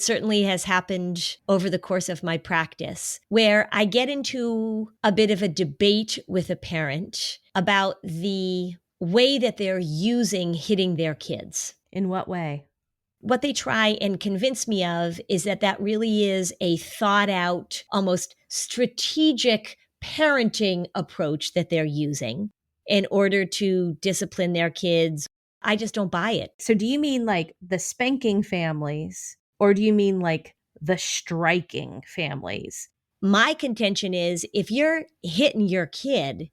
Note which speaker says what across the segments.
Speaker 1: it certainly has happened over the course of my practice, where I get into a bit of a debate with a parent about the way that they're using hitting their kids.
Speaker 2: In what way?
Speaker 1: What they try and convince me of is that that really is a thought out, almost strategic parenting approach that they're using in order to discipline their kids. I just don't buy it.
Speaker 2: So do you mean like the spanking families, or do you mean like the striking families?
Speaker 1: My contention is if you're hitting your kid,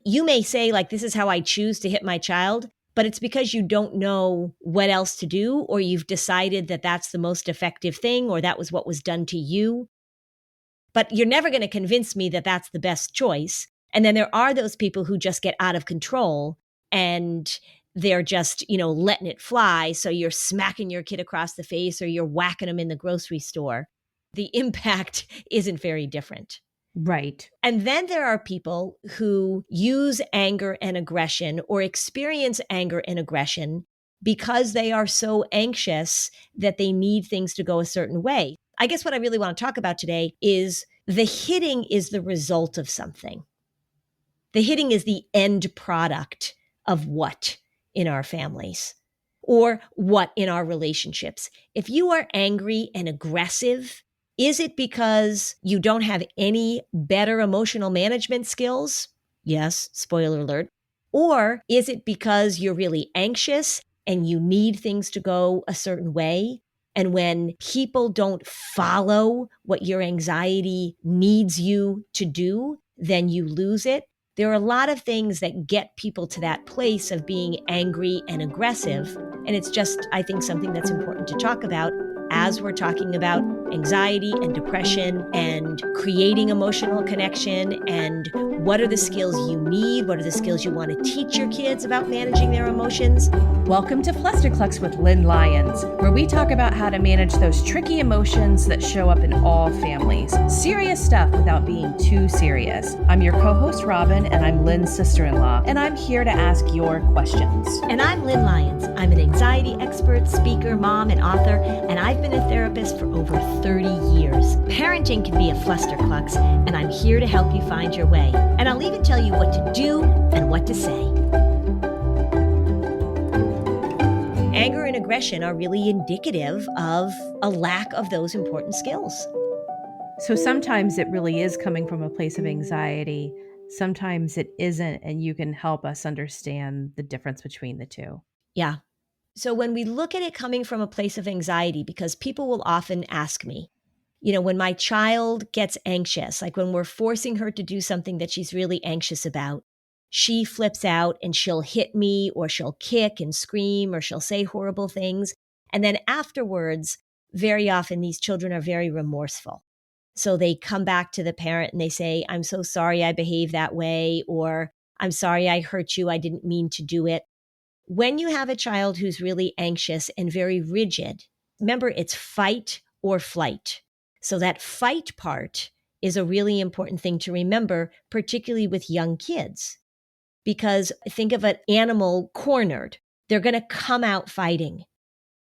Speaker 1: you may say, like, this is how I choose to hit my child, but it's because you don't know what else to do, or you've decided that that's the most effective thing, or that was what was done to you. But you're never going to convince me that that's the best choice. And then there are those people who just get out of control and they're just, letting it fly. So you're smacking your kid across the face or you're whacking them in the grocery store. The impact isn't very different.
Speaker 2: Right.
Speaker 1: And then there are people who use anger and aggression or experience anger and aggression because they are so anxious that they need things to go a certain way. I guess what I really want to talk about today is the hitting is the result of something. The hitting is the end product of what in our families or what in our relationships. If you are angry and aggressive, is it because you don't have any better emotional management skills? Yes, spoiler alert. Or is it because you're really anxious and you need things to go a certain way? And when people don't follow what your anxiety needs you to do, then you lose it. There are a lot of things that get people to that place of being angry and aggressive. And it's just, I think, something that's important to talk about as we're talking about anxiety and depression and creating emotional connection and what are the skills you need, what are the skills you want to teach your kids about managing their emotions.
Speaker 2: Welcome to Flusterclux with Lynn Lyons, where we talk about how to manage those tricky emotions that show up in all families. Serious stuff without being too serious. I'm your co-host, Robin, and I'm Lynn's sister-in-law, and I'm here to ask your questions.
Speaker 1: And I'm Lynn Lyons. I'm an anxiety expert, speaker, mom, and author, and I've been a therapist for over 30 years. Parenting can be a flusterclux, and I'm here to help you find your way. And I'll even tell you what to do and what to say. Anger and aggression are really indicative of a lack of those important skills.
Speaker 2: So sometimes it really is coming from a place of anxiety. Sometimes it isn't, and you can help us understand the difference between the two.
Speaker 1: Yeah. So when we look at it coming from a place of anxiety, because people will often ask me, when my child gets anxious, like when we're forcing her to do something that she's really anxious about, she flips out and she'll hit me or she'll kick and scream or she'll say horrible things. And then afterwards, very often these children are very remorseful. So they come back to the parent and they say, I'm so sorry I behaved that way, or I'm sorry I hurt you. I didn't mean to do it. When you have a child who's really anxious and very rigid, remember it's fight or flight. So that fight part is a really important thing to remember, particularly with young kids. Because think of an animal cornered. They're going to come out fighting.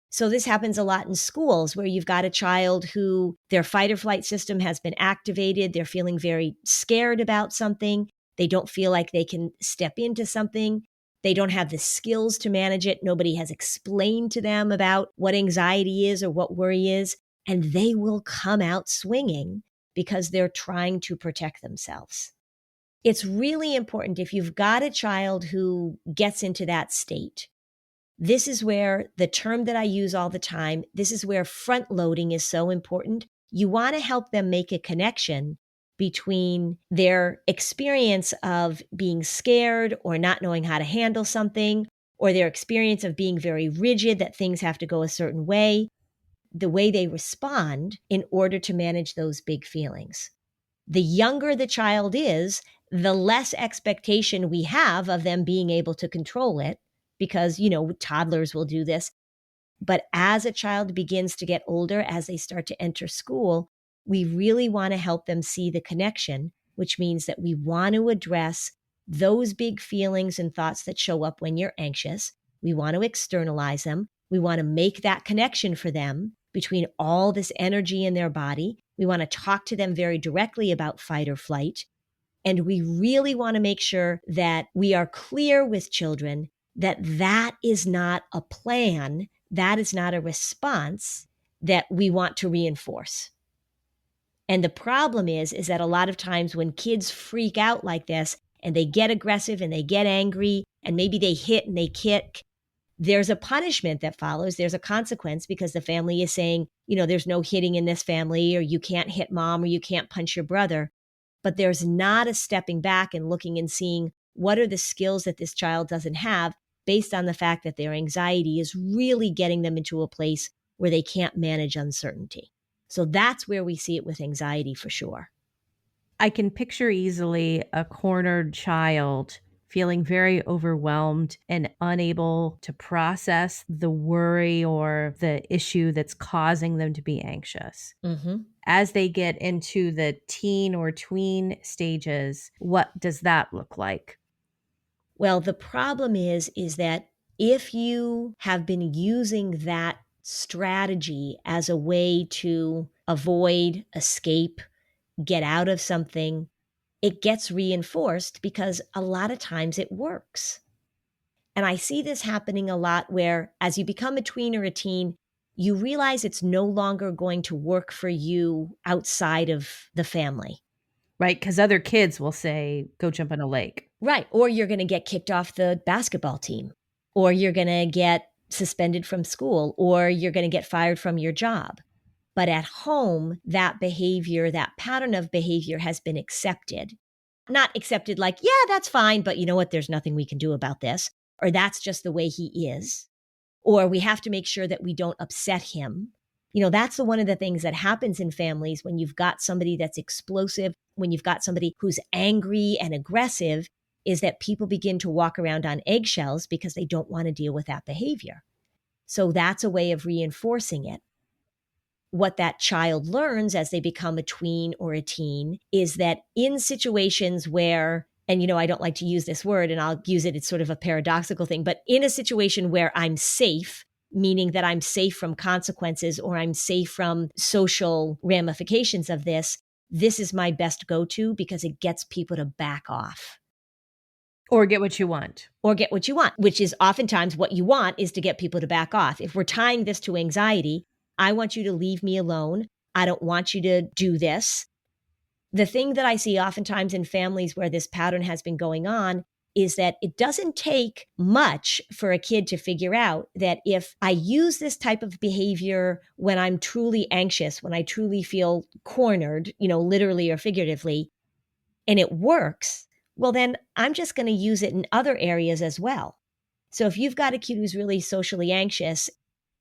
Speaker 1: So this happens a lot in schools where you've got a child who their fight or flight system has been activated. They're feeling very scared about something. They don't feel like they can step into something. They don't have the skills to manage it. Nobody has explained to them about what anxiety is or what worry is. And they will come out swinging because they're trying to protect themselves. It's really important if you've got a child who gets into that state. This is where the term that I use all the time, this is where front loading is so important. You want to help them make a connection between their experience of being scared or not knowing how to handle something, or their experience of being very rigid, that things have to go a certain way, the way they respond in order to manage those big feelings. The younger the child is, the less expectation we have of them being able to control it, because, toddlers will do this. But as a child begins to get older, as they start to enter school, we really want to help them see the connection, which means that we want to address those big feelings and thoughts that show up when you're anxious. We want to externalize them. We want to make that connection for them between all this energy in their body. We want to talk to them very directly about fight or flight. And we really want to make sure that we are clear with children that that is not a plan, that is not a response that we want to reinforce. And the problem is that a lot of times when kids freak out like this and they get aggressive and they get angry and maybe they hit and they kick, there's a punishment that follows. There's a consequence because the family is saying, there's no hitting in this family, or you can't hit mom, or you can't punch your brother. But there's not a stepping back and looking and seeing what are the skills that this child doesn't have based on the fact that their anxiety is really getting them into a place where they can't manage uncertainty. So that's where we see it with anxiety for sure.
Speaker 2: I can picture easily a cornered child feeling very overwhelmed and unable to process the worry or the issue that's causing them to be anxious.
Speaker 1: Mm-hmm.
Speaker 2: As they get into the teen or tween stages, what does that look like?
Speaker 1: Well, the problem is that if you have been using that strategy as a way to avoid, escape, get out of something, it gets reinforced because a lot of times it works. And I see this happening a lot where as you become a tween or a teen, you realize it's no longer going to work for you outside of the family.
Speaker 2: Right, because other kids will say, go jump in a lake.
Speaker 1: Right, or you're going to get kicked off the basketball team, or you're going to get suspended from school, or you're going to get fired from your job. But at home, that behavior, that pattern of behavior has been accepted. Not accepted like, yeah, that's fine, but you know what? There's nothing we can do about this. Or that's just the way he is. Or we have to make sure that we don't upset him. That's one of the things that happens in families when you've got somebody that's explosive, when you've got somebody who's angry and aggressive, is that people begin to walk around on eggshells because they don't want to deal with that behavior. So that's a way of reinforcing it. What that child learns as they become a tween or a teen is that in situations where, and I don't like to use this word and I'll use it, it's sort of a paradoxical thing, but in a situation where I'm safe, meaning that I'm safe from consequences or I'm safe from social ramifications of this is my best go-to because it gets people to back off.
Speaker 2: Or get what you want.
Speaker 1: Or get what you want, which is oftentimes what you want is to get people to back off. If we're tying this to anxiety, I want you to leave me alone. I don't want you to do this. The thing that I see oftentimes in families where this pattern has been going on is that it doesn't take much for a kid to figure out that if I use this type of behavior when I'm truly anxious, when I truly feel cornered, literally or figuratively, and it works, well, then I'm just going to use it in other areas as well. So if you've got a kid who's really socially anxious,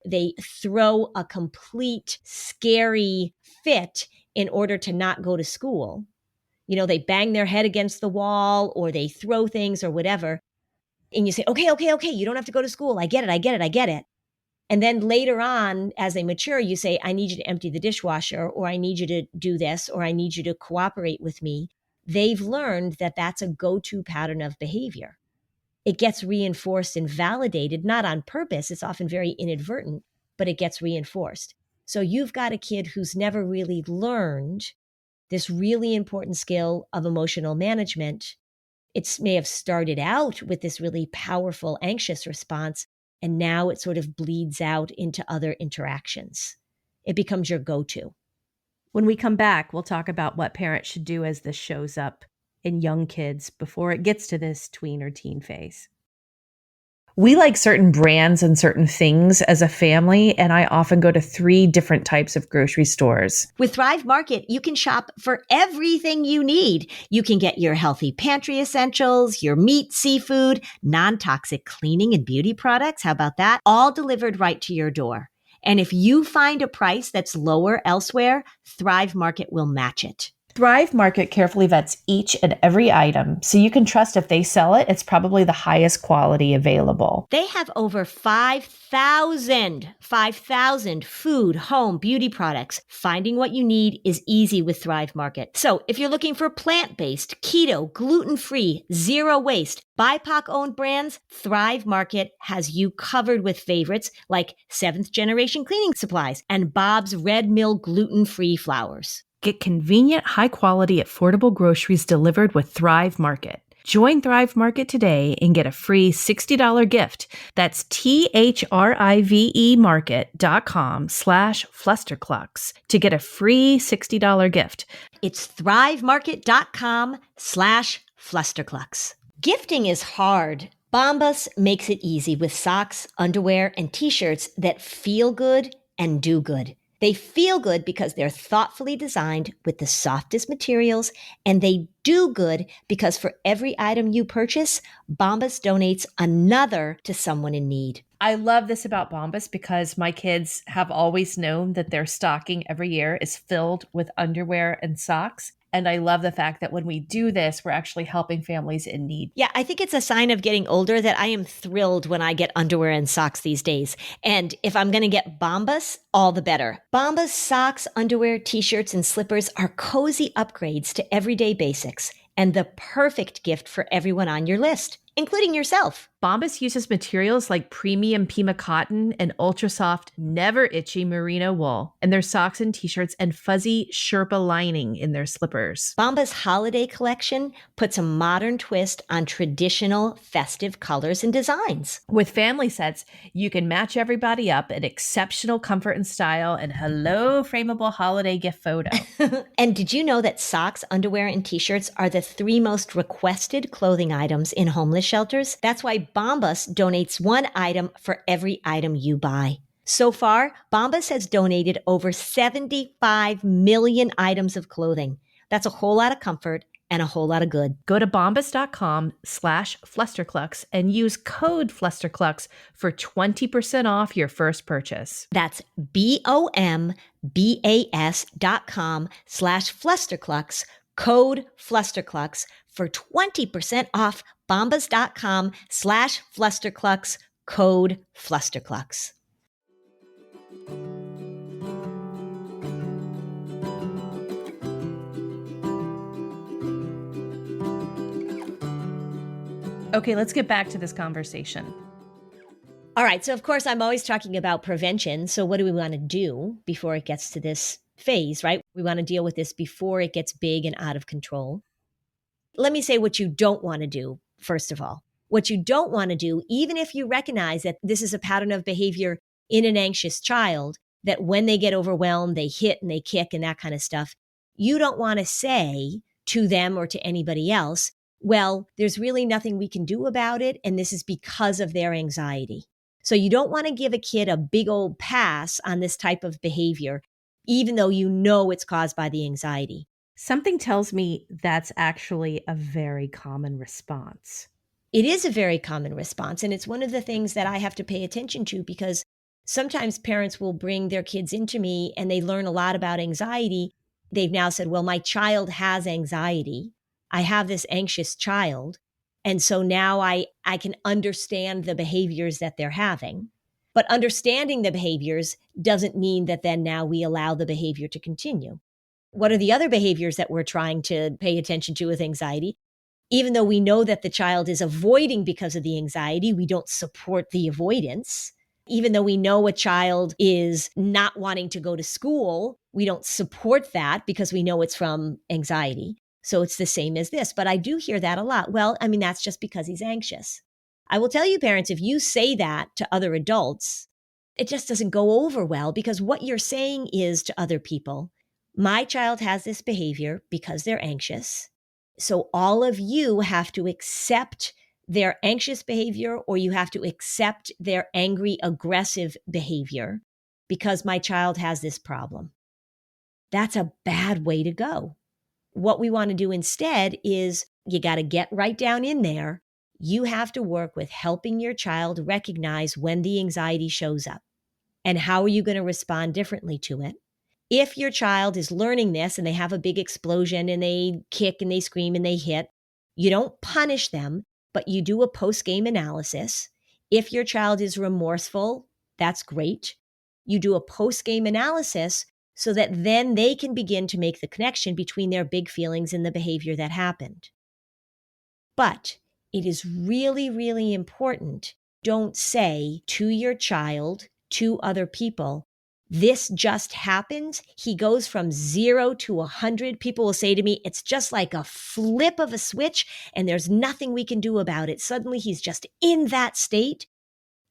Speaker 1: they throw a complete scary fit in order to not go to school. They bang their head against the wall or they throw things or whatever. And you say, okay, you don't have to go to school. I get it. And then later on, as they mature, you say, I need you to empty the dishwasher, or I need you to do this, or I need you to cooperate with me. They've learned that that's a go-to pattern of behavior. It gets reinforced and validated, not on purpose. It's often very inadvertent, but it gets reinforced. So you've got a kid who's never really learned this really important skill of emotional management. It may have started out with this really powerful anxious response, and now it sort of bleeds out into other interactions. It becomes your go-to.
Speaker 2: When we come back, we'll talk about what parents should do as this shows up in young kids before it gets to this tween or teen phase. We like certain brands and certain things as a family, and I often go to 3 different types of grocery stores.
Speaker 1: With Thrive Market, you can shop for everything you need. You can get your healthy pantry essentials, your meat, seafood, non-toxic cleaning and beauty products. How about that? All delivered right to your door. And if you find a price that's lower elsewhere, Thrive Market will match it.
Speaker 2: Thrive Market carefully vets each and every item, so you can trust if they sell it, it's probably the highest quality available.
Speaker 1: They have over 5,000 food, home, beauty products. Finding what you need is easy with Thrive Market. So if you're looking for plant-based, keto, gluten-free, zero waste, BIPOC-owned brands, Thrive Market has you covered with favorites like 7th Generation Cleaning Supplies and Bob's Red Mill gluten-free flours.
Speaker 2: Get convenient, high-quality, affordable groceries delivered with Thrive Market. Join Thrive Market today and get a free $60 gift. That's thrivemarket.com/Flusterclux to get a free $60 gift.
Speaker 1: It's thrivemarket.com/Flusterclux. Gifting is hard. Bombas makes it easy with socks, underwear, and t-shirts that feel good and do good. They feel good because they're thoughtfully designed with the softest materials, and they do good because for every item you purchase, Bombas donates another to someone in need.
Speaker 2: I love this about Bombas because my kids have always known that their stocking every year is filled with underwear and socks. And I love the fact that when we do this, we're actually helping families in need.
Speaker 1: Yeah, I think it's a sign of getting older that I am thrilled when I get underwear and socks these days. And if I'm going to get Bombas, all the better. Bombas socks, underwear, t-shirts, and slippers are cozy upgrades to everyday basics and the perfect gift for everyone on your list, including yourself.
Speaker 2: Bombas uses materials like premium Pima cotton and ultra soft, never itchy merino wool in their socks and t-shirts and fuzzy Sherpa lining in their slippers.
Speaker 1: Bombas holiday collection puts a modern twist on traditional festive colors and designs.
Speaker 2: With family sets, you can match everybody up in exceptional comfort and style and hello frameable holiday gift photo.
Speaker 1: And did you know that socks, underwear, and t-shirts are the 3 most requested clothing items in homeless shelters? That's why Bombas donates 1 item for every item you buy. So far, Bombas has donated over 75 million items of clothing. That's a whole lot of comfort and a whole lot of good.
Speaker 2: Go to bombas.com/Flusterclux and use code Flusterclux for 20% off your first purchase.
Speaker 1: That's BOMBAS.com/Flusterclux, code Flusterclux for 20% off. Bombas.com/Flusterclux, code Flusterclux.
Speaker 2: Okay, let's get back to this conversation.
Speaker 1: All right. So, of course, I'm always talking about prevention. So what do we want to do before it gets to this phase, right? We want to deal with this before it gets big and out of control. Let me say what you don't want to do, first of all. What you don't want to do, even if you recognize that this is a pattern of behavior in an anxious child, that when they get overwhelmed, they hit and they kick and that kind of stuff, you don't want to say to them or to anybody else, well, there's really nothing we can do about it, and this is because of their anxiety. So you don't want to give a kid a big old pass on this type of behavior, even though you know it's caused by the anxiety.
Speaker 2: Something tells me that's actually a very common response.
Speaker 1: It is a very common response, and it's one of the things that I have to pay attention to because sometimes parents will bring their kids into me and they learn a lot about anxiety. They've now said, well, my child has anxiety. I have this anxious child. And so now I can understand the behaviors that they're having. But understanding the behaviors doesn't mean that then now we allow the behavior to continue. What are the other behaviors that we're trying to pay attention to with anxiety? Even though we know that the child is avoiding because of the anxiety, we don't support the avoidance. Even though we know a child is not wanting to go to school, we don't support that because we know it's from anxiety. So it's the same as this. But I do hear that a lot. Well, I mean, that's just because he's anxious. I will tell you, parents, if you say that to other adults, it just doesn't go over well because what you're saying is to other people, my child has this behavior because they're anxious. So all of you have to accept their anxious behavior or you have to accept their angry, aggressive behavior because my child has this problem. That's a bad way to go. What we want to do instead is you got to get right down in there. You have to work with helping your child recognize when the anxiety shows up and how are you going to respond differently to it. If your child is learning this and they have a big explosion and they kick and they scream and they hit, you don't punish them, but you do a post-game analysis. If your child is remorseful, that's great. You do a post-game analysis so that then they can begin to make the connection between their big feelings and the behavior that happened. But it is really, really important. Don't say to your child, to other people, this just happened. He goes from 0 to 100. People will say to me, it's just like a flip of a switch and there's nothing we can do about it. Suddenly he's just in that state.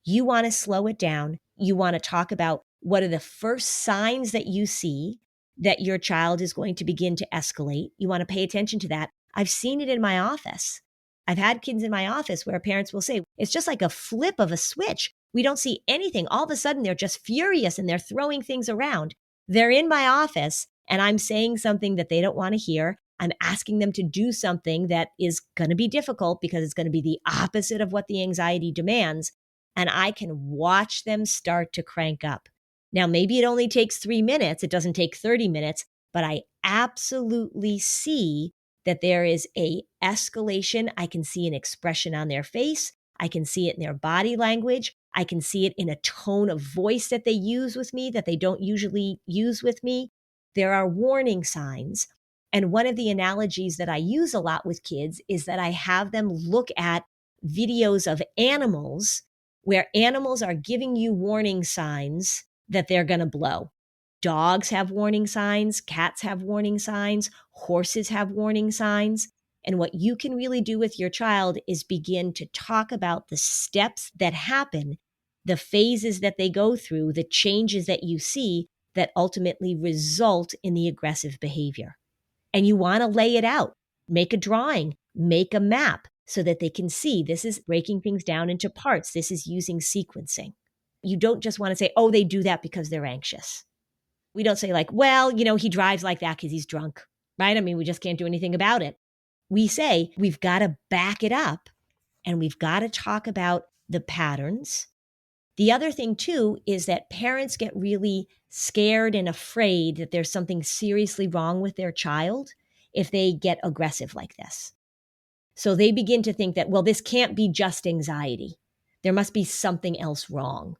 Speaker 1: You want to slow it down. You want to talk about what are the first signs that you see that your child is going to begin to escalate. You want to pay attention to that. I've seen it in my office. I've had kids in my office where parents will say, it's just like a flip of a switch. We don't see anything. All of a sudden, they're just furious and they're throwing things around. They're in my office and I'm saying something that they don't want to hear. I'm asking them to do something that is going to be difficult because it's going to be the opposite of what the anxiety demands. And I can watch them start to crank up. Now, maybe it only takes 3 minutes. It doesn't take 30 minutes, but I absolutely see that there is a escalation. I can see an expression on their face. I can see it in their body language. I can see it in a tone of voice that they use with me that they don't usually use with me. There are warning signs. And one of the analogies that I use a lot with kids is that I have them look at videos of animals where animals are giving you warning signs that they're going to blow. Dogs have warning signs, cats have warning signs, horses have warning signs. And what you can really do with your child is begin to talk about the steps that happen, the phases that they go through, the changes that you see that ultimately result in the aggressive behavior. And you want to lay it out, make a drawing, make a map so that they can see this is breaking things down into parts. This is using sequencing. You don't just want to say, oh, they do that because they're anxious. We don't say like, well, he drives like that because he's drunk, right? I mean, we just can't do anything about it. We say we've got to back it up and we've got to talk about the patterns. The other thing too is that parents get really scared and afraid that there's something seriously wrong with their child if they get aggressive like this. So they begin to think that, well, this can't be just anxiety. There must be something else wrong.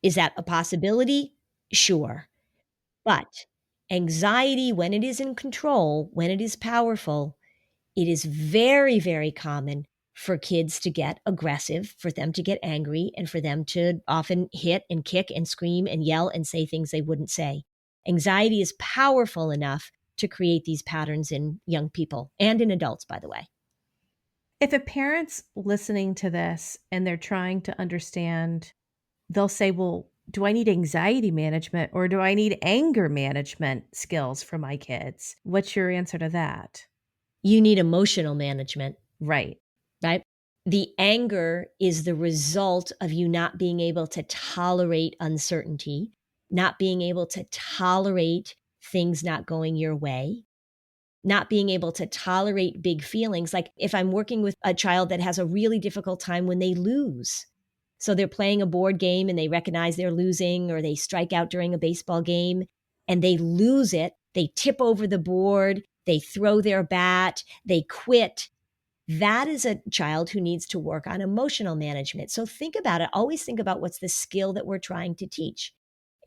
Speaker 1: Is that a possibility? Sure. But anxiety, when it is in control, when it is powerful, it is very, very common for kids to get aggressive, for them to get angry, and for them to often hit and kick and scream and yell and say things they wouldn't say. Anxiety is powerful enough to create these patterns in young people and in adults, by the way.
Speaker 2: If a parent's listening to this and they're trying to understand, they'll say, well, do I need anxiety management or do I need anger management skills for my kids? What's your answer to that?
Speaker 1: You need emotional management,
Speaker 2: Right.
Speaker 1: right? The anger is the result of you not being able to tolerate uncertainty, not being able to tolerate things not going your way, not being able to tolerate big feelings. Like if I'm working with a child that has a really difficult time when they lose. So they're playing a board game and they recognize they're losing, or they strike out during a baseball game and they lose it. They tip over the board, they throw their bat, they quit. That is a child who needs to work on emotional management. So think about it. Always think about what's the skill that we're trying to teach.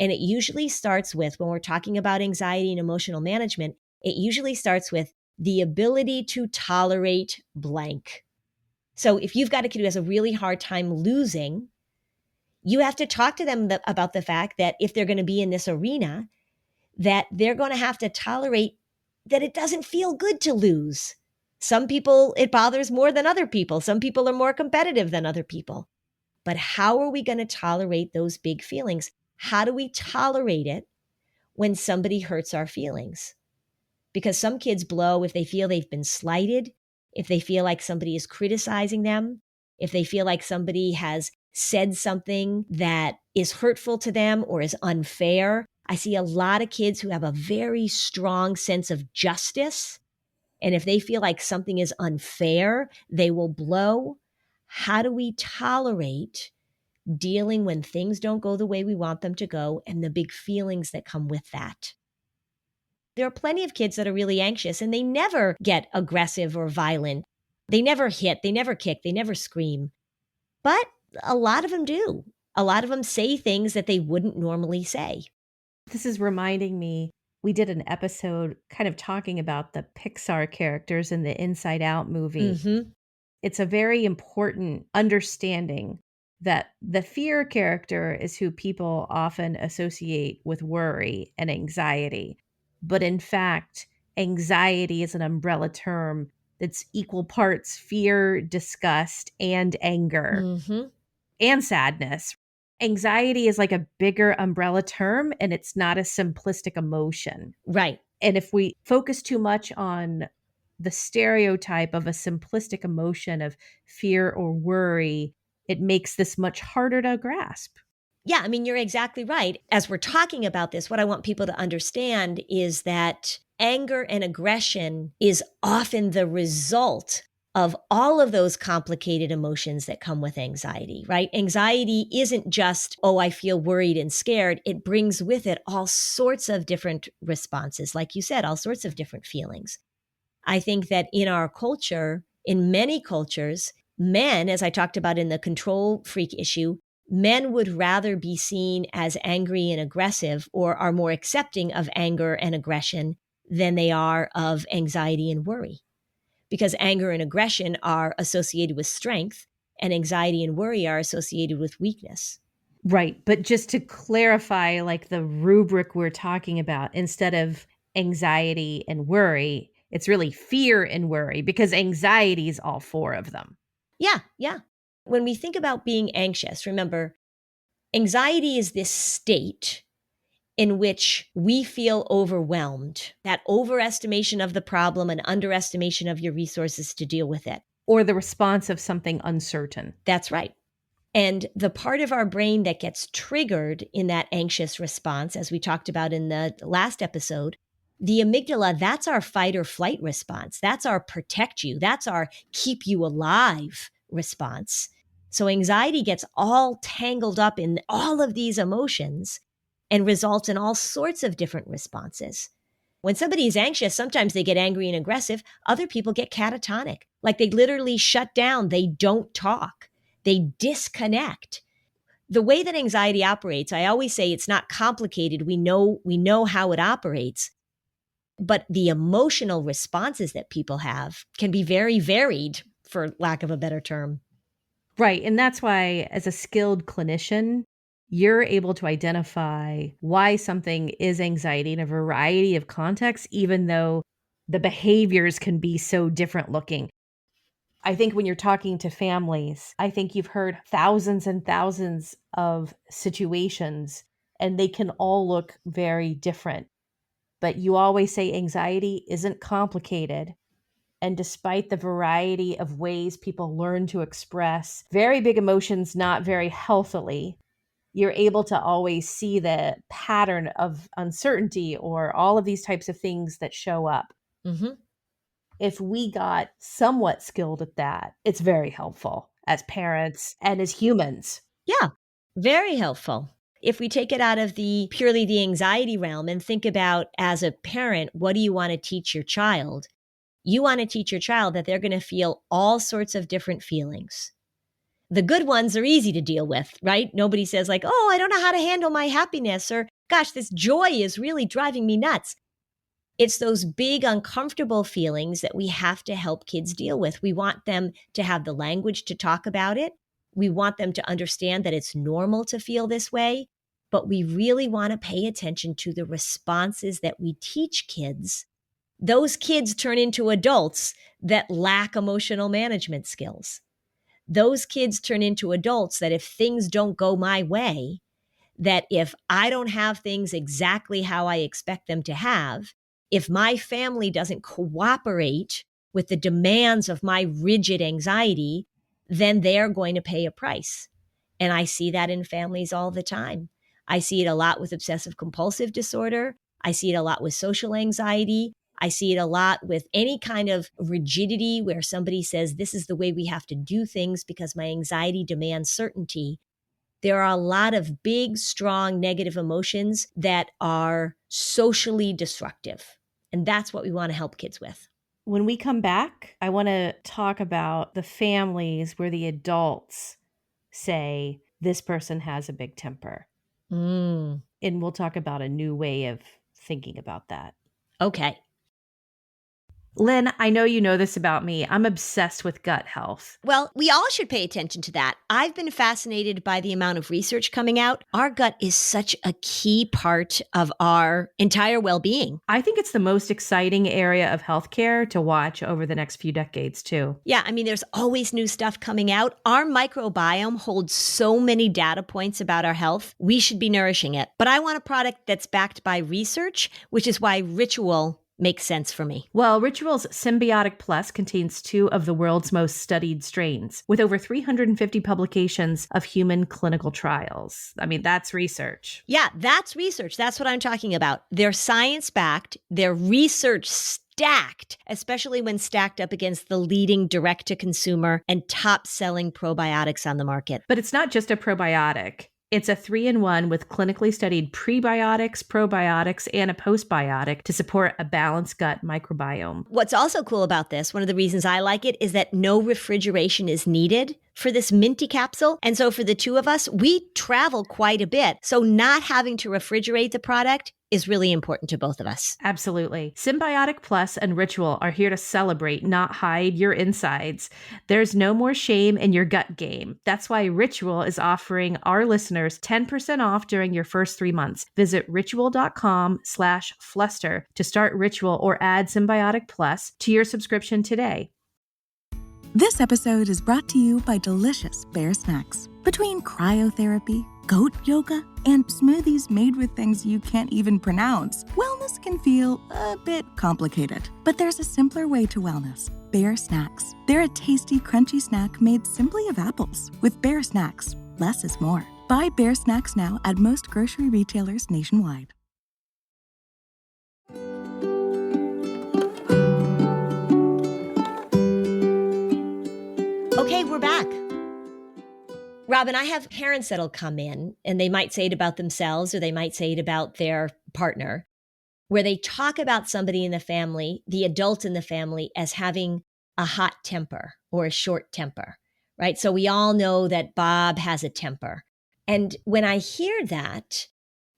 Speaker 1: And it usually starts with, when we're talking about anxiety and emotional management, it usually starts with the ability to tolerate blank. So if you've got a kid who has a really hard time losing, you have to talk to them about the fact that if they're going to be in this arena, that they're going to have to tolerate that it doesn't feel good to lose. Some people, it bothers more than other people. Some people are more competitive than other people. But how are we going to tolerate those big feelings? How do we tolerate it when somebody hurts our feelings? Because some kids blow if they feel they've been slighted, if they feel like somebody is criticizing them, if they feel like somebody has said something that is hurtful to them or is unfair. I see a lot of kids who have a very strong sense of justice. And if they feel like something is unfair, they will blow. How do we tolerate dealing when things don't go the way we want them to go and the big feelings that come with that. There are plenty of kids that are really anxious and they never get aggressive or violent. They never hit, they never kick, they never scream. But a lot of them do. A lot of them say things that they wouldn't normally say.
Speaker 2: This is reminding me, we did an episode kind of talking about the Pixar characters in the Inside Out movie.
Speaker 1: Mm-hmm.
Speaker 2: It's a very important understanding that the fear character is who people often associate with worry and anxiety. But in fact, anxiety is an umbrella term that's equal parts fear, disgust, and anger,
Speaker 1: Mm-hmm.
Speaker 2: and sadness. Anxiety is like a bigger umbrella term, and it's not a simplistic emotion.
Speaker 1: Right.
Speaker 2: And if we focus too much on the stereotype of a simplistic emotion of fear or worry, it makes this much harder to grasp.
Speaker 1: Yeah, I mean, you're exactly right. As we're talking about this, what I want people to understand is that anger and aggression is often the result of all of those complicated emotions that come with anxiety, right? Anxiety isn't just, oh, I feel worried and scared. It brings with it all sorts of different responses. Like you said, all sorts of different feelings. I think that in our culture, in many cultures, men, as I talked about in the control freak issue, men would rather be seen as angry and aggressive or are more accepting of anger and aggression than they are of anxiety and worry. Because anger and aggression are associated with strength and anxiety and worry are associated with weakness.
Speaker 2: Right. But just to clarify, like the rubric we're talking about, instead of anxiety and worry, it's really fear and worry because anxiety is all four of them.
Speaker 1: Yeah, yeah. When we think about being anxious, remember, anxiety is this state in which we feel overwhelmed, that overestimation of the problem and underestimation of your resources to deal with it.
Speaker 2: Or the response of something uncertain.
Speaker 1: That's right. And the part of our brain that gets triggered in that anxious response, as we talked about in the last episode, the amygdala, that's our fight or flight response. That's our protect you. That's our keep you alive response. So anxiety gets all tangled up in all of these emotions and results in all sorts of different responses. When somebody is anxious, sometimes they get angry and aggressive. Other people get catatonic, like they literally shut down. They don't talk. They disconnect. The way that anxiety operates, I always say it's not complicated. We know how it operates. But the emotional responses that people have can be very varied, for lack of a better term.
Speaker 2: Right. And that's why, as a skilled clinician, you're able to identify why something is anxiety in a variety of contexts, even though the behaviors can be so different looking. I think when you're talking to families, I think you've heard thousands and thousands of situations, and they can all look very different. But you always say anxiety isn't complicated. And despite the variety of ways people learn to express very big emotions not very healthily, you're able to always see the pattern of uncertainty or all of these types of things that show up.
Speaker 1: Mm-hmm.
Speaker 2: If we got somewhat skilled at that, it's very helpful as parents and as humans.
Speaker 1: Yeah, very helpful. If we take it out of the purely the anxiety realm and think about as a parent, what do you want to teach your child? You want to teach your child that they're going to feel all sorts of different feelings. The good ones are easy to deal with, right? Nobody says like, oh, I don't know how to handle my happiness, or gosh, this joy is really driving me nuts. It's those big, uncomfortable feelings that we have to help kids deal with. We want them to have the language to talk about it. We want them to understand that it's normal to feel this way, but we really want to pay attention to the responses that we teach kids. Those kids turn into adults that lack emotional management skills. Those kids turn into adults that if things don't go my way, that if I don't have things exactly how I expect them to have, if my family doesn't cooperate with the demands of my rigid anxiety, then they're going to pay a price. And I see that in families all the time. I see it a lot with obsessive compulsive disorder. I see it a lot with social anxiety. I see it a lot with any kind of rigidity where somebody says, this is the way we have to do things because my anxiety demands certainty. There are a lot of big, strong negative emotions that are socially destructive. And that's what we want to help kids with.
Speaker 2: When we come back, I want to talk about the families where the adults say, this person has a big temper.
Speaker 1: Mm,
Speaker 2: And we'll talk about a new way of thinking about that.
Speaker 1: okay.
Speaker 2: Lynn, I know you know this about me. I'm obsessed with gut health.
Speaker 1: Well, we all should pay attention to that. I've been fascinated by the amount of research coming out. Our gut is such a key part of our entire well-being.
Speaker 2: I think it's the most exciting area of healthcare to watch over the next few decades, too.
Speaker 1: Yeah, I mean, there's always new stuff coming out. Our microbiome holds so many data points about our health. We should be nourishing it. But I want a product that's backed by research, which is why Ritual makes sense for me.
Speaker 2: Well, Ritual's Symbiotic Plus contains 2 of the world's most studied strains, with over 350 publications of human clinical trials. I mean, that's research.
Speaker 1: Yeah, that's research. That's what I'm talking about. They're science-backed. They're research stacked, especially when stacked up against the leading direct-to-consumer and top-selling probiotics on the market.
Speaker 2: But it's not just a probiotic. It's a 3-in-1 with clinically studied prebiotics, probiotics, and a postbiotic to support a balanced gut microbiome.
Speaker 1: What's also cool about this, one of the reasons I like it, is that no refrigeration is needed for this minty capsule. And so for the two of us, we travel quite a bit. So not having to refrigerate the product is really important to both of us.
Speaker 2: Absolutely. Symbiotic Plus and Ritual are here to celebrate, not hide your insides. There's no more shame in your gut game. That's why Ritual is offering our listeners 10% off during your first 3 months. Visit ritual.com/fluster to start Ritual or add Symbiotic Plus to your subscription today.
Speaker 3: This episode is brought to you by delicious Bear Snacks. Between cryotherapy, goat yoga, and smoothies made with things you can't even pronounce, wellness can feel a bit complicated. But there's a simpler way to wellness. Bear Snacks. They're a tasty, crunchy snack made simply of apples. With Bear Snacks, less is more. Buy Bear Snacks now at most grocery retailers nationwide.
Speaker 1: Okay, we're back. Robin, I have parents that'll come in and they might say it about themselves or they might say it about their partner, where they talk about somebody in the family, the adult in the family, as having a hot temper or a short temper, right? So we all know that Bob has a temper. And when I hear that,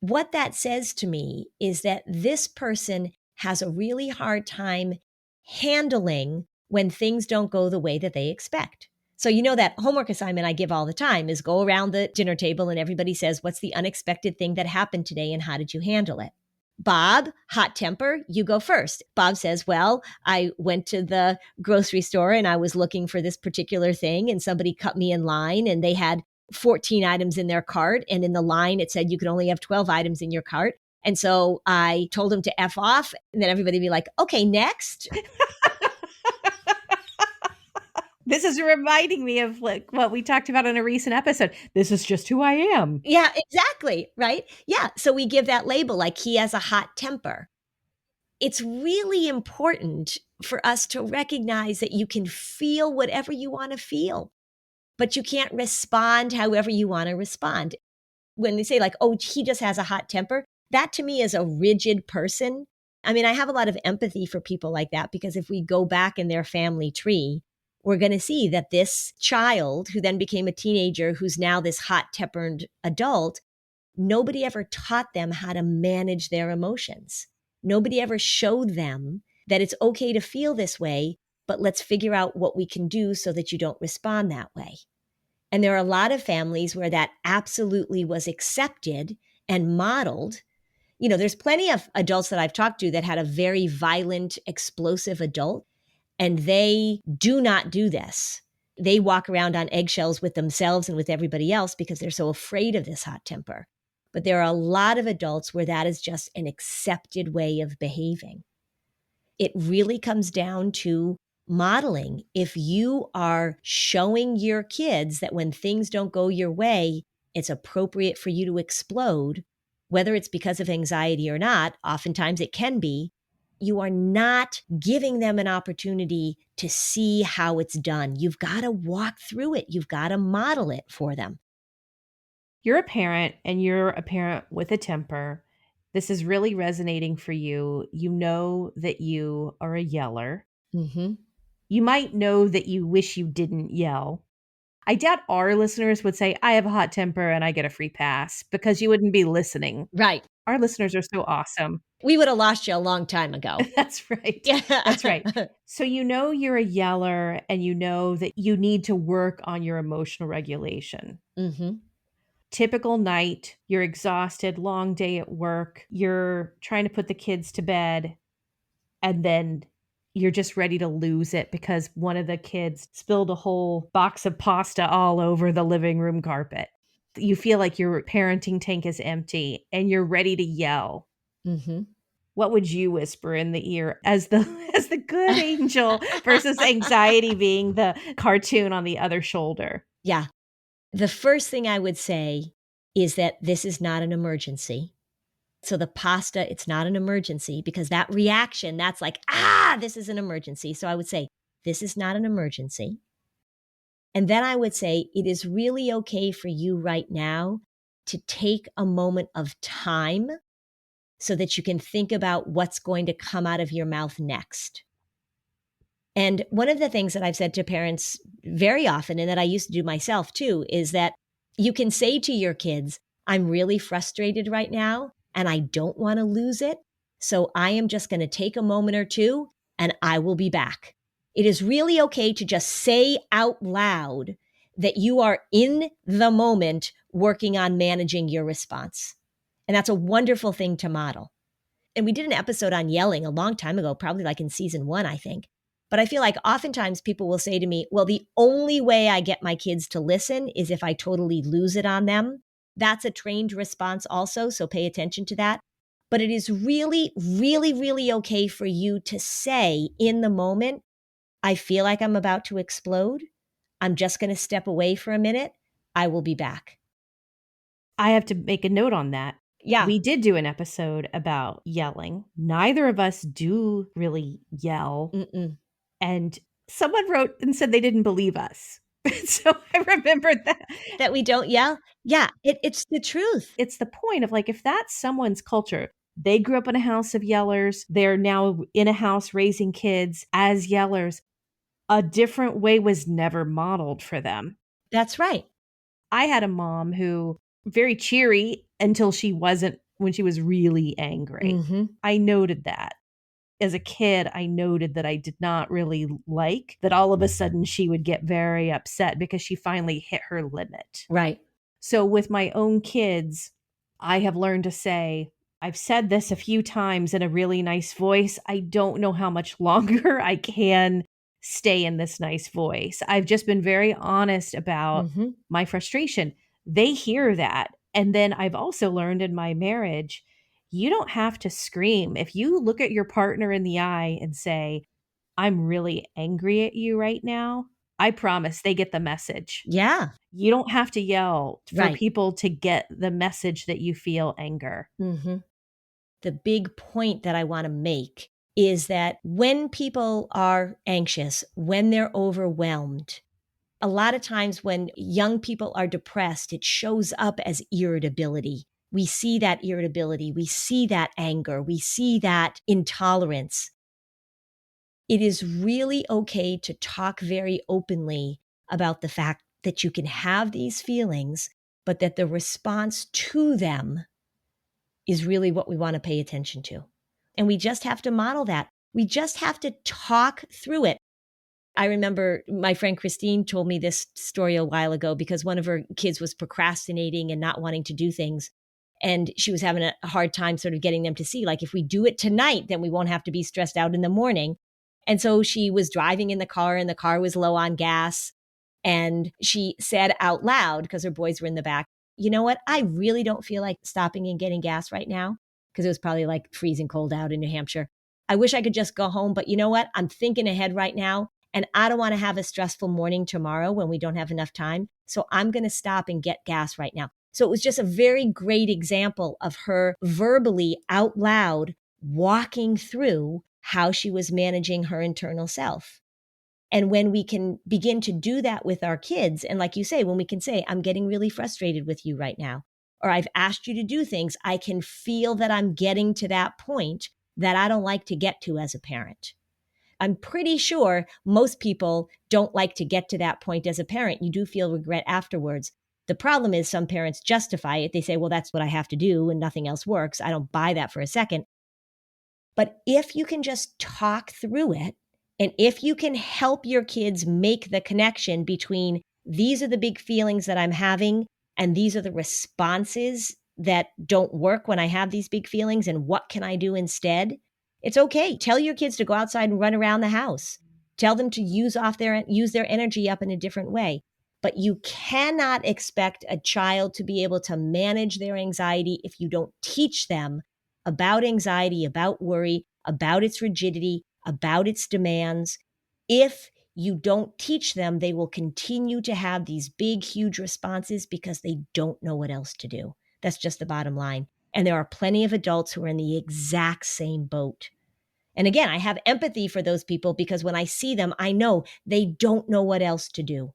Speaker 1: what that says to me is that this person has a really hard time handling when things don't go the way that they expect. So you know that homework assignment I give all the time is go around the dinner table and everybody says, what's the unexpected thing that happened today and how did you handle it? Bob, hot temper, you go first. Bob says, well, I went to the grocery store and I was looking for this particular thing and somebody cut me in line and they had 14 items in their cart. And in the line, it said you could only have 12 items in your cart. And so I told him to F off and then everybody would be like, okay, next.
Speaker 2: This is reminding me of like what we talked about in a recent episode. This is just who I am.
Speaker 1: Yeah, exactly. Right. Yeah. So we give that label like he has a hot temper. It's really important for us to recognize that you can feel whatever you want to feel, but you can't respond however you want to respond. When they say like, oh, he just has a hot temper, that to me is a rigid person. I mean, I have a lot of empathy for people like that because if we go back in their family tree, we're going to see that this child who then became a teenager, who's now this hot-tempered adult, nobody ever taught them how to manage their emotions. Nobody ever showed them that it's okay to feel this way, but let's figure out what we can do so that you don't respond that way. And there are a lot of families where that absolutely was accepted and modeled. You know, there's plenty of adults that I've talked to that had a very violent, explosive adult. And they do not do this. They walk around on eggshells with themselves and with everybody else because they're so afraid of this hot temper. But there are a lot of adults where that is just an accepted way of behaving. It really comes down to modeling. If you are showing your kids that when things don't go your way, it's appropriate for you to explode, whether it's because of anxiety or not, oftentimes it can be, you are not giving them an opportunity to see how it's done. You've got to walk through it. You've got to model it for them.
Speaker 2: You're a parent and you're a parent with a temper. This is really resonating for you. You know that you are a yeller.
Speaker 1: Mm-hmm.
Speaker 2: You might know that you wish you didn't yell. I doubt our listeners would say, I have a hot temper and I get a free pass because you wouldn't be listening.
Speaker 1: Right.
Speaker 2: Our listeners are so awesome.
Speaker 1: We would have lost you a long time ago.
Speaker 2: That's right.
Speaker 1: Yeah.
Speaker 2: That's right. So you know you're a yeller and you know that you need to work on your emotional regulation.
Speaker 1: Mm-hmm.
Speaker 2: Typical night, you're exhausted, long day at work, you're trying to put the kids to bed, and then you're just ready to lose it because one of the kids spilled a whole box of pasta all over the living room carpet. You feel like your parenting tank is empty and you're ready to yell.
Speaker 1: Mm-hmm.
Speaker 2: What would you whisper in the ear as the as the good angel versus anxiety being the cartoon on the other shoulder?
Speaker 1: Yeah. The first thing I would say is that this is not an emergency. So the pasta, it's not an emergency because that reaction, that's like, this is an emergency. So I would say, this is not an emergency. And then I would say, it is really okay for you right now to take a moment of time so that you can think about what's going to come out of your mouth next. And one of the things that I've said to parents very often, and that I used to do myself too, is that you can say to your kids, I'm really frustrated right now and I don't want to lose it. So I am just going to take a moment or two and I will be back. It is really okay to just say out loud that you are in the moment working on managing your response. And that's a wonderful thing to model. And we did an episode on yelling a long time ago, probably like in season 1, I think. But I feel like oftentimes people will say to me, well, the only way I get my kids to listen is if I totally lose it on them. That's a trained response also, so pay attention to that. But it is really, really, really okay for you to say in the moment, I feel like I'm about to explode. I'm just going to step away for a minute. I will be back.
Speaker 2: I have to make a note on that.
Speaker 1: Yeah.
Speaker 2: We did do an episode about yelling. Neither of us do really yell.
Speaker 1: Mm-mm.
Speaker 2: And someone wrote and said they didn't believe us. So I remembered that.
Speaker 1: That we don't yell? Yeah, it's the truth.
Speaker 2: It's the point of like, if that's someone's culture, they grew up in a house of yellers, they're now in a house raising kids as yellers, a different way was never modeled for them.
Speaker 1: That's right.
Speaker 2: I had a mom who very cheery until she wasn't when she was really angry.
Speaker 1: Mm-hmm.
Speaker 2: I noted that. As a kid, I noted that I did not really like that all of a sudden she would get very upset because she finally hit her limit.
Speaker 1: Right.
Speaker 2: So with my own kids, I have learned to say, I've said this a few times in a really nice voice. I don't know how much longer I can stay in this nice voice. I've just been very honest about my frustration. They hear that. And then I've also learned in my marriage, you don't have to scream. If you look at your partner in the eye and say, I'm really angry at you right now, I promise they get the message.
Speaker 1: Yeah.
Speaker 2: You don't have to yell for
Speaker 1: Right.
Speaker 2: people to get the message that you feel anger.
Speaker 1: Mm-hmm. The big point that I want to make is that when people are anxious, when they're overwhelmed, a lot of times when young people are depressed, it shows up as irritability. We see that irritability. We see that anger. We see that intolerance. It is really okay to talk very openly about the fact that you can have these feelings, but that the response to them is really what we want to pay attention to. And we just have to model that. We just have to talk through it. I remember my friend Christine told me this story a while ago because one of her kids was procrastinating and not wanting to do things. And she was having a hard time sort of getting them to see, like, if we do it tonight, then we won't have to be stressed out in the morning. And so she was driving in the car and the car was low on gas. And she said out loud, because her boys were in the back, you know what? I really don't feel like stopping and getting gas right now, because it was probably like freezing cold out in New Hampshire. I wish I could just go home, but you know what? I'm thinking ahead right now, and I don't want to have a stressful morning tomorrow when we don't have enough time. So I'm going to stop and get gas right now. So it was just a very great example of her verbally out loud walking through how she was managing her internal self. And when we can begin to do that with our kids, and like you say, when we can say, I'm getting really frustrated with you right now, or I've asked you to do things, I can feel that I'm getting to that point that I don't like to get to as a parent. I'm pretty sure most people don't like to get to that point as a parent. You do feel regret afterwards. The problem is some parents justify it. They say, well, that's what I have to do and nothing else works. I don't buy that for a second. But if you can just talk through it, and if you can help your kids make the connection between these are the big feelings that I'm having, and these are the responses that don't work when I have these big feelings, and what can I do instead? It's okay. Tell your kids to go outside and run around the house. Tell them to use their energy up in a different way. But you cannot expect a child to be able to manage their anxiety if you don't teach them about anxiety, about worry, about its rigidity, about its demands. If you don't teach them, they will continue to have these big, huge responses because they don't know what else to do. That's just the bottom line. And there are plenty of adults who are in the exact same boat. And again, I have empathy for those people because when I see them, I know they don't know what else to do.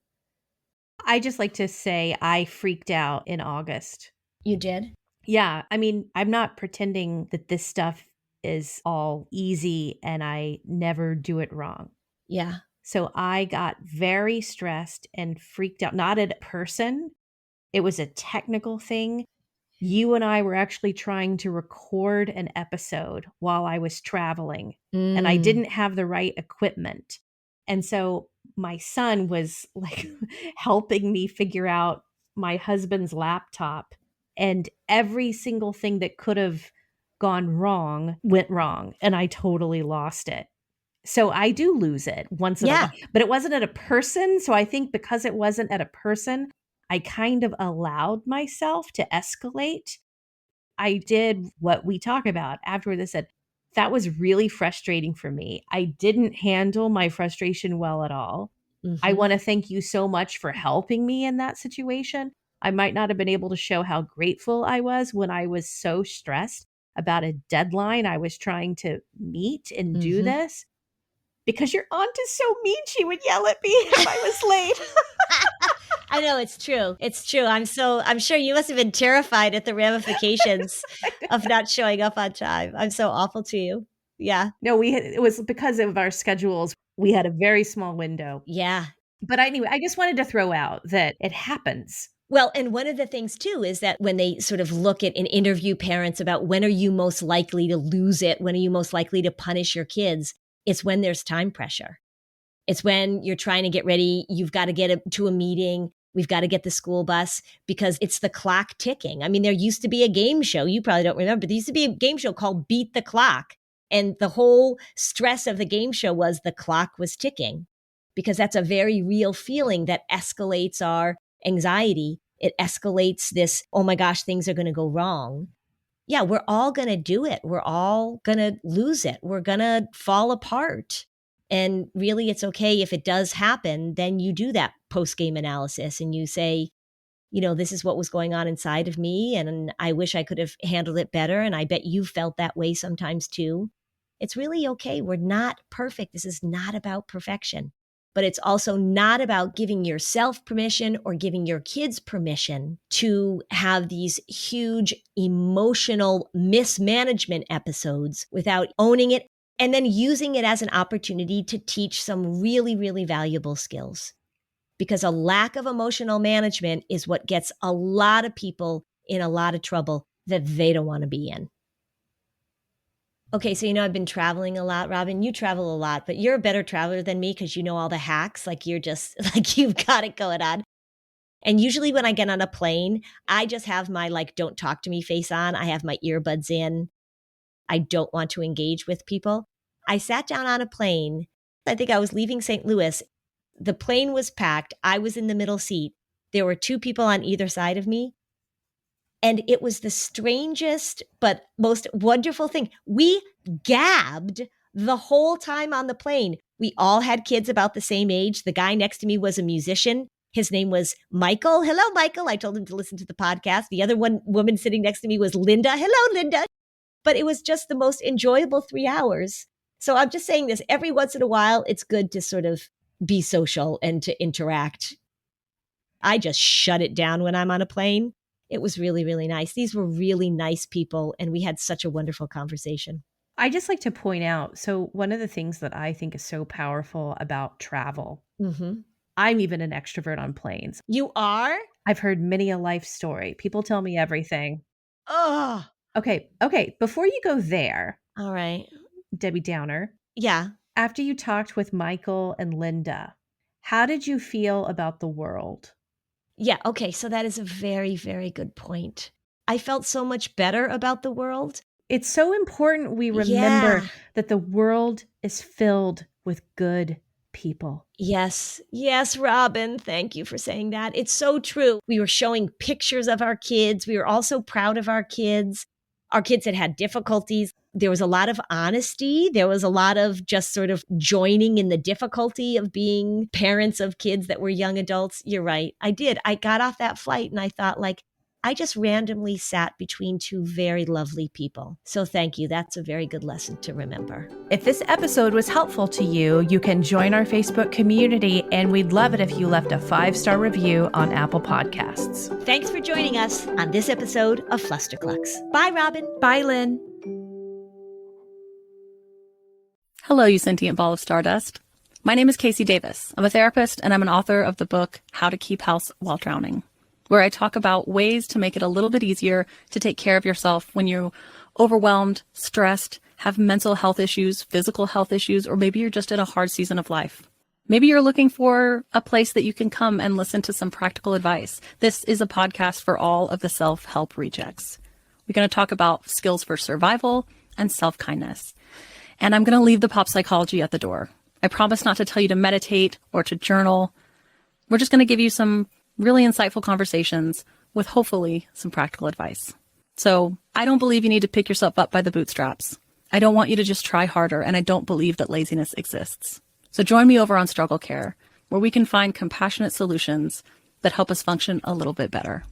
Speaker 2: I just like to say I freaked out in August.
Speaker 1: You did?
Speaker 2: Yeah. I mean, I'm not pretending that this stuff is all easy and I never do it wrong.
Speaker 1: Yeah.
Speaker 2: So I got very stressed and freaked out, not at a person. It was a technical thing. You and I were actually trying to record an episode while I was traveling, and I didn't have the right equipment. And so my son was like helping me figure out my husband's laptop, and every single thing that could have gone wrong went wrong, and I totally lost it. So I do lose it once in a while, but it wasn't at a person. So I think because it wasn't at a person, I kind of allowed myself to escalate. I did what we talk about afterward. I said, that was really frustrating for me. I didn't handle my frustration well at all. I want to thank you so much for helping me in that situation. I might not have been able to show how grateful I was when I was so stressed about a deadline I was trying to meet and do this. Because your aunt is so mean, she would yell at me if I was late.
Speaker 1: I know, it's true. It's true. I'm sure you must have been terrified at the ramifications of not showing up on time. I'm so awful to you. Yeah.
Speaker 2: No, it was because of our schedules. We had a very small window.
Speaker 1: Yeah.
Speaker 2: But anyway, I just wanted to throw out that it happens.
Speaker 1: Well, and one of the things too is that when they sort of look at and interview parents about when are you most likely to lose it, when are you most likely to punish your kids, it's when there's time pressure. It's when you're trying to get ready. You've got to get to a meeting. We've got to get the school bus because it's the clock ticking. I mean, there used to be a game show. You probably don't remember. There used to be a game show called Beat the Clock. And the whole stress of the game show was the clock was ticking because that's a very real feeling that escalates our anxiety. It escalates this, oh my gosh, things are going to go wrong. Yeah, we're all going to do it. We're all going to lose it. We're going to fall apart. And really, it's okay if it does happen, then you do that post-game analysis and you say, you know, this is what was going on inside of me. And I wish I could have handled it better. And I bet you felt that way sometimes too. It's really okay. We're not perfect. This is not about perfection. But it's also not about giving yourself permission or giving your kids permission to have these huge emotional mismanagement episodes without owning it and then using it as an opportunity to teach some really, really valuable skills. Because a lack of emotional management is what gets a lot of people in a lot of trouble that they don't want to be in. Okay, so I've been traveling a lot, Robin. You travel a lot, but you're a better traveler than me because you know all the hacks. Like you're just like you've got it going on. And usually when I get on a plane, I just have my don't talk to me face on. I have my earbuds in. I don't want to engage with people. I sat down on a plane. I think I was leaving St. Louis. The plane was packed. I was in the middle seat. There were two people on either side of me. And it was the strangest but most wonderful thing. We gabbed the whole time on the plane. We all had kids about the same age. The guy next to me was a musician. His name was Michael. Hello, Michael. I told him to listen to the podcast. The other woman sitting next to me was Linda. Hello, Linda. But it was just the most enjoyable 3 hours. So I'm just saying this every once in a while, it's good to sort of be social and to interact. I just shut it down when I'm on a plane. It was really, really nice. These were really nice people, and we had such a wonderful conversation.
Speaker 2: I just like to point out, so one of the things that I think is so powerful about travel, I'm even an extrovert on planes.
Speaker 1: You are?
Speaker 2: I've heard many a life story. People tell me everything.
Speaker 1: Oh,
Speaker 2: Okay. Before you go there,
Speaker 1: all right.
Speaker 2: Debbie Downer,
Speaker 1: Yeah.
Speaker 2: after you talked with Michael and Linda, how did you feel about the world?
Speaker 1: Yeah. Okay. So that is a very, very good point. I felt so much better about the world.
Speaker 2: It's so important we remember
Speaker 1: Yeah.
Speaker 2: that the world is filled with good people.
Speaker 1: Yes. Yes, Robin. Thank you for saying that. It's so true. We were showing pictures of our kids. We were also proud of our kids. Our kids had difficulties. There was a lot of honesty. There was a lot of just sort of joining in the difficulty of being parents of kids that were young adults. You're right. I did. I got off that flight and I thought, like, I just randomly sat between two very lovely people. So thank you. That's a very good lesson to remember.
Speaker 2: If this episode was helpful to you, you can join our Facebook community, and we'd love it if you left a 5-star review on Apple Podcasts.
Speaker 1: Thanks for joining us on this episode of Flusterclux. Bye, Robin.
Speaker 2: Bye, Lynn.
Speaker 4: Hello, you sentient ball of stardust. My name is Casey Davis. I'm a therapist, and I'm an author of the book How to Keep House While Drowning, where I talk about ways to make it a little bit easier to take care of yourself when you're overwhelmed, stressed, have mental health issues, physical health issues, or maybe you're just in a hard season of life. Maybe you're looking for a place that you can come and listen to some practical advice. This is a podcast for all of the self-help rejects. We're going to talk about skills for survival and self-kindness. And I'm going to leave the pop psychology at the door. I promise not to tell you to meditate or to journal. We're just going to give you some really insightful conversations with hopefully some practical advice. So I don't believe you need to pick yourself up by the bootstraps. I don't want you to just try harder, and I don't believe that laziness exists. So join me over on Struggle Care, where we can find compassionate solutions that help us function a little bit better.